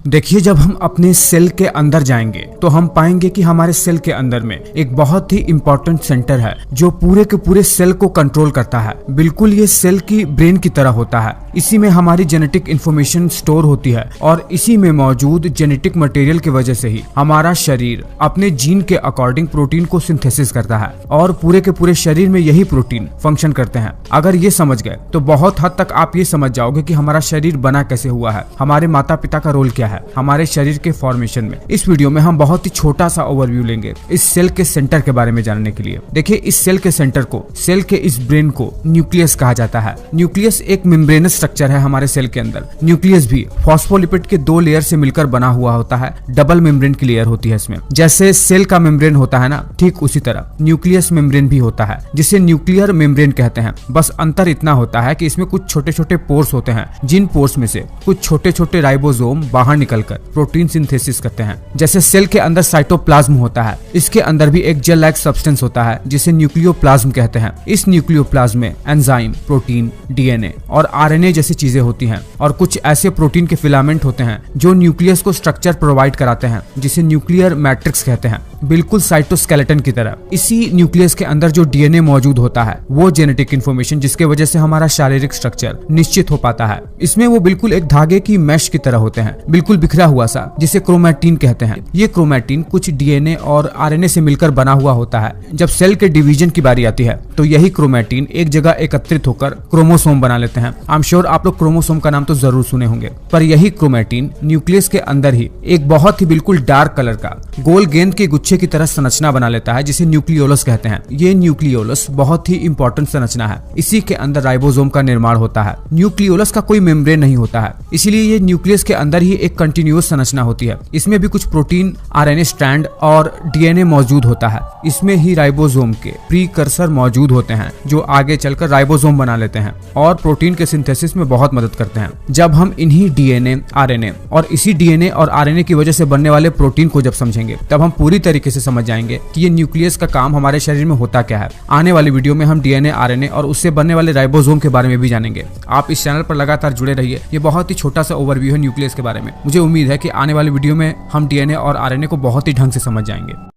देखिए, जब हम अपने सेल के अंदर जाएंगे तो हम पाएंगे कि हमारे सेल के अंदर में एक बहुत ही इंपॉर्टेंट सेंटर है जो पूरे के पूरे सेल को कंट्रोल करता है। बिल्कुल ये सेल की ब्रेन की तरह होता है। इसी में हमारी जेनेटिक इंफॉर्मेशन स्टोर होती है और इसी में मौजूद जेनेटिक मटेरियल की वजह से ही हमारा शरीर अपने जीन के अकॉर्डिंग प्रोटीन को सिंथेसिस करता है और पूरे के पूरे शरीर में यही प्रोटीन फंक्शन करते हैं। अगर ये समझ गए तो बहुत हद तक आप ये समझ जाओगे कि हमारा शरीर बना कैसे हुआ है, हमारे माता पिता का रोल क्या है हमारे शरीर के फॉर्मेशन में। इस वीडियो में हम बहुत ही छोटा सा ओवरव्यू लेंगे इस सेल के सेंटर के बारे में जानने के लिए। देखिए, इस सेल के सेंटर को, सेल के इस ब्रेन को न्यूक्लियस कहा जाता है। न्यूक्लियस एक मेम्ब्रेनस स्ट्रक्चर है हमारे सेल के अंदर। न्यूक्लियस भी फॉस्फोलिपिड के 2 लेयर से मिलकर बना हुआ होता है। डबल मेम्ब्रेन की लेयर होती है इसमें। जैसे सेल का मेम्ब्रेन होता है ना, ठीक उसी तरह न्यूक्लियस मेम्ब्रेन भी होता है, जिसे न्यूक्लियर मेम्ब्रेन कहते हैं। बस अंतर इतना होता है कि इसमें कुछ छोटे छोटे पोर्स होते हैं, जिन पोर्स में से कुछ छोटे छोटे राइबोसोम बाहर निकलकर प्रोटीन सिंथेसिस करते हैं। जैसे सेल के अंदर साइटोप्लाज्म होता है, इसके अंदर भी एक जेल लाइक सब्सटेंस होता है जिसे न्यूक्लियोप्लाज्म कहते हैं। इस न्यूक्लियोप्लाज्म में एंजाइम, प्रोटीन, डीएनए और आरएनए जैसी चीजें होती हैं और कुछ ऐसे प्रोटीन के फिलामेंट होते हैं जो न्यूक्लियस को स्ट्रक्चर प्रोवाइड कराते हैं, जिसे न्यूक्लियर मैट्रिक्स कहते हैं, बिल्कुल साइटोस्केलेटन की तरह। इसी न्यूक्लियस के अंदर जो डीएनए मौजूद होता है वो जेनेटिक इंफॉर्मेशन जिसके वजह से हमारा शारीरिक स्ट्रक्चर निश्चित हो पाता है। इसमें वो बिल्कुल एक धागे की मैश की तरह होते हैं, बिल्कुल बिखरा हुआ सा, जिसे क्रोमैटिन कहते हैं। ये क्रोमैटिन कुछ डीएनए और आरएनए से मिलकर बना हुआ होता है। जब सेल के डिवीजन की बारी आती है तो यही क्रोमैटिन एक जगह एकत्रित होकर क्रोमोसोम बना लेते हैं। आई एम श्योर आप लोग क्रोमोसोम का नाम तो जरूर सुने होंगे, पर यही क्रोमैटिन न्यूक्लियस के अंदर ही एक बहुत ही बिल्कुल डार्क कलर का गोल गेंद के गुच्छे की तरह संरचना बना लेता है, जिसे न्यूक्लियोलस कहते हैं। ये न्यूक्लियोलस बहुत ही इंपॉर्टेंट संरचना है। इसी के अंदर राइबोसोम का निर्माण होता है। न्यूक्लियोलस का कोई मेम्ब्रेन नहीं होता है, इसीलिए ये न्यूक्लियस के अंदर ही एक कंटिन्यूअस संरचना होती है। इसमें भी कुछ प्रोटीन, आरएनए स्ट्रैंड और डीएनए मौजूद होता है। इसमें ही राइबोसोम के प्रीकर्सर मौजूद होते हैं जो आगे चलकर राइबोसोम बना लेते हैं और प्रोटीन के सिंथेसिस में बहुत मदद करते हैं। जब हम इन्हीं डीएनए, आरएनए और इसी डीएनए और आरएनए की वजह से बनने वाले प्रोटीन को जब समझेंगे तब हम पूरी तरीके से समझ जाएंगे कि ये न्यूक्लियस का काम हमारे शरीर में होता क्या है। आने वाली वीडियो में हम डीएनए, आरएनए और उससे बनने वाले राइबोसोम के बारे में भी जानेंगे। आप इस चैनल पर लगातार जुड़े रहिए। ये बहुत ही छोटा सा ओवरव्यू है न्यूक्लियस के बारे में। मुझे उम्मीद है कि आने वाली वीडियो में हम डीएनए और आरएनए को बहुत ही ढंग से समझ जाएंगे।